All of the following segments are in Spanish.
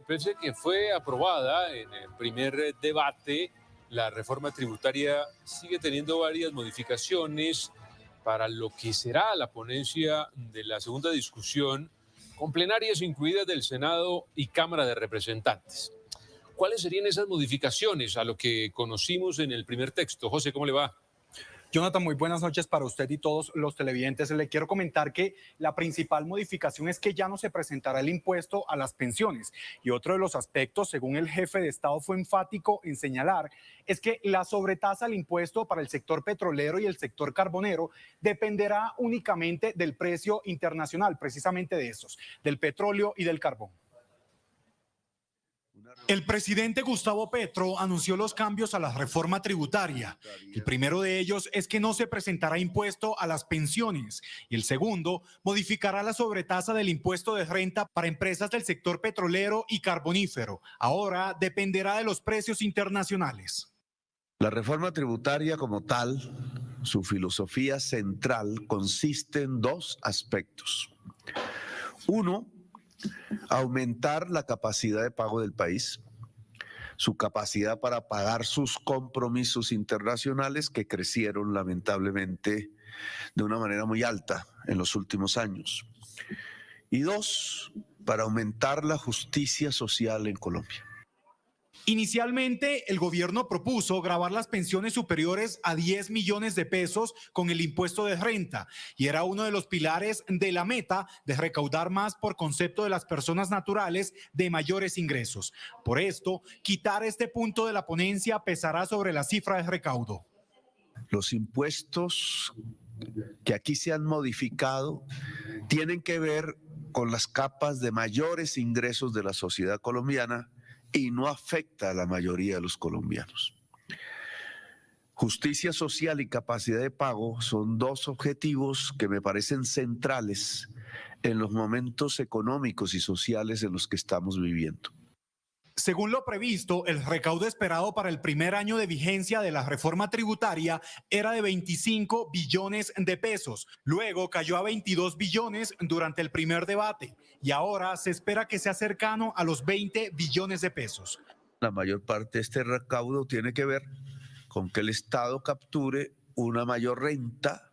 Pese que fue aprobada en el primer debate, la reforma tributaria sigue teniendo varias modificaciones para lo que será la ponencia de la segunda discusión, con plenarias incluidas del Senado y Cámara de Representantes. ¿Cuáles serían esas modificaciones a lo que conocimos en el primer texto? José, ¿cómo le va? Jonathan, muy buenas noches para usted y todos los televidentes. Le quiero comentar que la principal modificación es que ya no se presentará el impuesto a las pensiones. Y otro de los aspectos, según el jefe de Estado fue enfático en señalar, es que la sobretasa al impuesto para el sector petrolero y el sector carbonero dependerá únicamente del precio internacional, precisamente de esos, del petróleo y del carbón. El presidente Gustavo Petro anunció los cambios a la reforma tributaria. El primero de ellos es que no se presentará impuesto a las pensiones y el segundo modificará la sobretasa del impuesto de renta para empresas del sector petrolero y carbonífero. Ahora dependerá de los precios internacionales. La reforma tributaria como tal, su filosofía central consiste en dos aspectos. Uno, aumentar la capacidad de pago del país, su capacidad para pagar sus compromisos internacionales que crecieron lamentablemente de una manera muy alta en los últimos años. Y dos, para aumentar la justicia social en Colombia. Inicialmente, el gobierno propuso gravar las pensiones superiores a 10 millones de pesos con el impuesto de renta y era uno de los pilares de la meta de recaudar más por concepto de las personas naturales de mayores ingresos. Por esto, quitar este punto de la ponencia pesará sobre la cifra de recaudo. Los impuestos que aquí se han modificado tienen que ver con las capas de mayores ingresos de la sociedad colombiana y no afecta a la mayoría de los colombianos. Justicia social y capacidad de pago son dos objetivos que me parecen centrales en los momentos económicos y sociales en los que estamos viviendo. Según lo previsto, el recaudo esperado para el primer año de vigencia de la reforma tributaria era de 25 billones de pesos. Luego cayó a 22 billones durante el primer debate y ahora se espera que sea cercano a los 20 billones de pesos. La mayor parte de este recaudo tiene que ver con que el Estado capture una mayor renta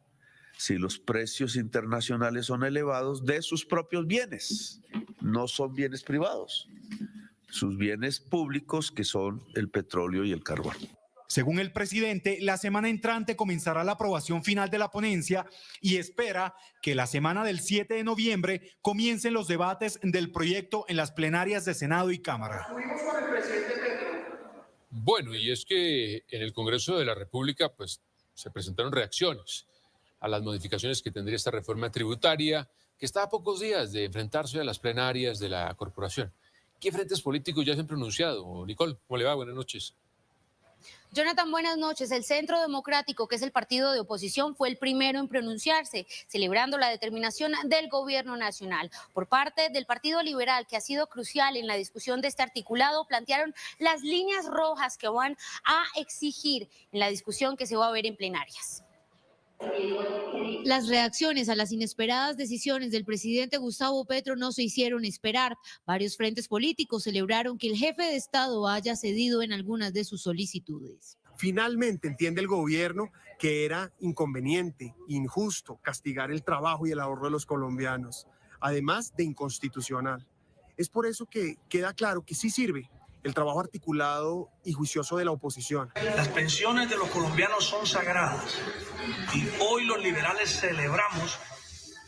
si los precios internacionales son elevados de sus propios bienes, no son bienes privados. Sus bienes públicos que son el petróleo y el carbón. Según el presidente, la semana entrante comenzará la aprobación final de la ponencia y espera que la semana del 7 de noviembre comiencen los debates del proyecto en las plenarias de Senado y Cámara. Bueno, y es que en el Congreso de la República pues, se presentaron reacciones a las modificaciones que tendría esta reforma tributaria, que está a pocos días de enfrentarse a las plenarias de la corporación. ¿Qué frentes políticos ya se han pronunciado? Nicole, ¿cómo le va? Buenas noches. Jonathan, buenas noches. El Centro Democrático, que es el partido de oposición, fue el primero en pronunciarse, celebrando la determinación del gobierno nacional. Por parte del Partido Liberal, que ha sido crucial en la discusión de este articulado, plantearon las líneas rojas que van a exigir en la discusión que se va a ver en plenarias. Las reacciones a las inesperadas decisiones del presidente Gustavo Petro no se hicieron esperar. Varios frentes políticos celebraron que el jefe de Estado haya cedido en algunas de sus solicitudes. Finalmente entiende el gobierno que era inconveniente, injusto castigar el trabajo y el ahorro de los colombianos, además de inconstitucional. Es por eso que queda claro que sí sirve el trabajo articulado y juicioso de la oposición. Las pensiones de los colombianos son sagradas y hoy los liberales celebramos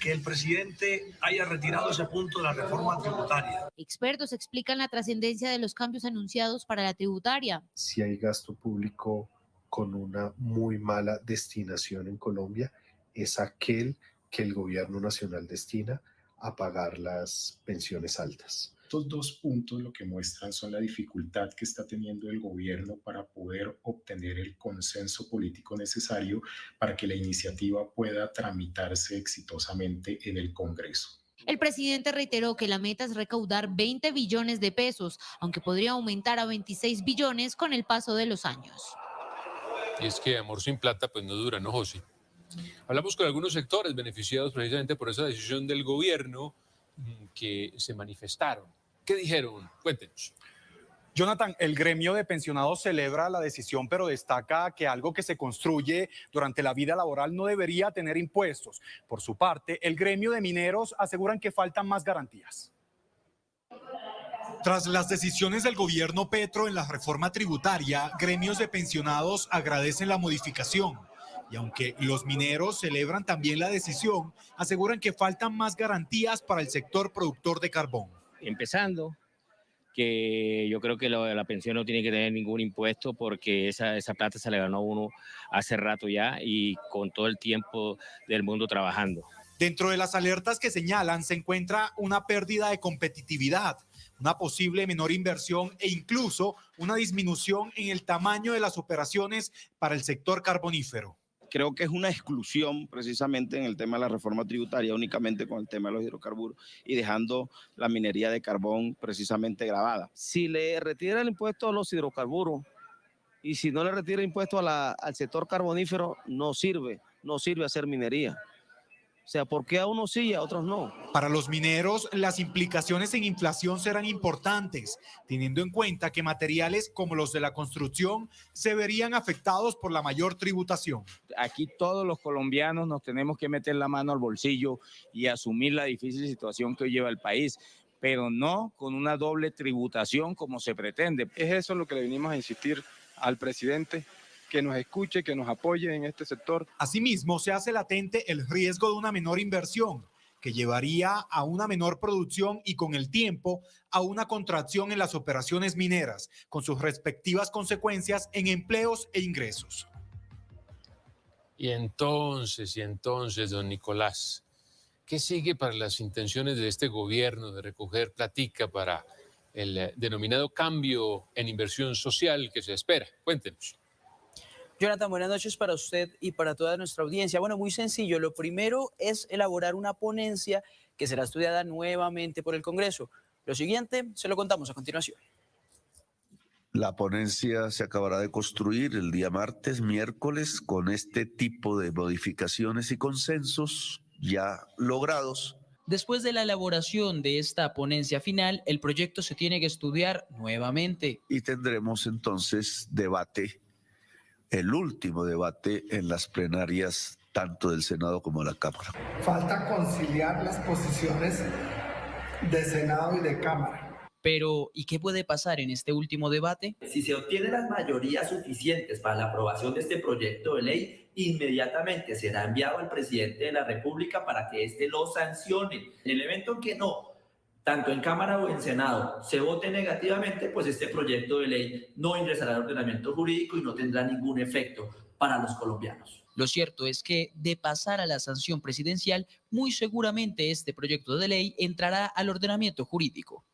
que el presidente haya retirado ese punto de la reforma tributaria. Expertos explican la trascendencia de los cambios anunciados para la tributaria. Si hay gasto público con una muy mala destinación en Colombia, es aquel que el gobierno nacional destina a pagar las pensiones altas. Estos dos puntos lo que muestran son la dificultad que está teniendo el gobierno para poder obtener el consenso político necesario para que la iniciativa pueda tramitarse exitosamente en el Congreso. El presidente reiteró que la meta es recaudar 20 billones de pesos, aunque podría aumentar a 26 billones con el paso de los años. Y es que amor sin plata pues no dura, ¿no, José? Hablamos con algunos sectores beneficiados precisamente por esa decisión del gobierno que se manifestaron ¿Qué dijeron? Cuéntenos. Jonathan, el gremio de pensionados celebra la decisión, pero destaca que algo que se construye durante la vida laboral no debería tener impuestos. Por su parte, el gremio de mineros aseguran que faltan más garantías. Tras las decisiones del gobierno Petro en la reforma tributaria, gremios de pensionados agradecen la modificación. Y aunque los mineros celebran también la decisión, aseguran que faltan más garantías para el sector productor de carbón. Empezando, que yo creo que la pensión no tiene que tener ningún impuesto porque esa plata se le ganó a uno hace rato ya y con todo el tiempo del mundo trabajando. Dentro de las alertas que señalan se encuentra una pérdida de competitividad, una posible menor inversión e incluso una disminución en el tamaño de las operaciones para el sector carbonífero. Creo que es una exclusión precisamente en el tema de la reforma tributaria, únicamente con el tema de los hidrocarburos y dejando la minería de carbón precisamente grabada. Si le retira el impuesto a los hidrocarburos y si no le retira el impuesto al sector carbonífero, no sirve hacer minería. O sea, ¿por qué a unos sí y a otros no? Para los mineros, las implicaciones en inflación serán importantes, teniendo en cuenta que materiales como los de la construcción se verían afectados por la mayor tributación. Aquí todos los colombianos nos tenemos que meter la mano al bolsillo y asumir la difícil situación que hoy lleva el país, pero no con una doble tributación como se pretende. Es eso lo que le venimos a insistir al presidente, que nos escuche, que nos apoye en este sector. Asimismo, se hace latente el riesgo de una menor inversión, que llevaría a una menor producción y con el tiempo a una contracción en las operaciones mineras, con sus respectivas consecuencias en empleos e ingresos. Y entonces, don Nicolás, ¿qué sigue para las intenciones de este gobierno de recoger platica para el denominado cambio en inversión social que se espera? Cuéntenos. Jonathan, buenas noches para usted y para toda nuestra audiencia. Bueno, muy sencillo. Lo primero es elaborar una ponencia que será estudiada nuevamente por el Congreso. Lo siguiente se lo contamos a continuación. La ponencia se acabará de construir el día martes, miércoles, con este tipo de modificaciones y consensos ya logrados. Después de la elaboración de esta ponencia final, el proyecto se tiene que estudiar nuevamente. Y tendremos entonces debate, el último debate en las plenarias tanto del Senado como de la Cámara. Falta conciliar las posiciones de Senado y de Cámara. Pero, ¿y qué puede pasar en este último debate? Si se obtienen las mayorías suficientes para la aprobación de este proyecto de ley, inmediatamente será enviado al presidente de la República para que éste lo sancione. En el evento en que no, tanto en Cámara o en Senado, se vote negativamente, pues este proyecto de ley no ingresará al ordenamiento jurídico y no tendrá ningún efecto para los colombianos. Lo cierto es que, de pasar a la sanción presidencial, muy seguramente este proyecto de ley entrará al ordenamiento jurídico.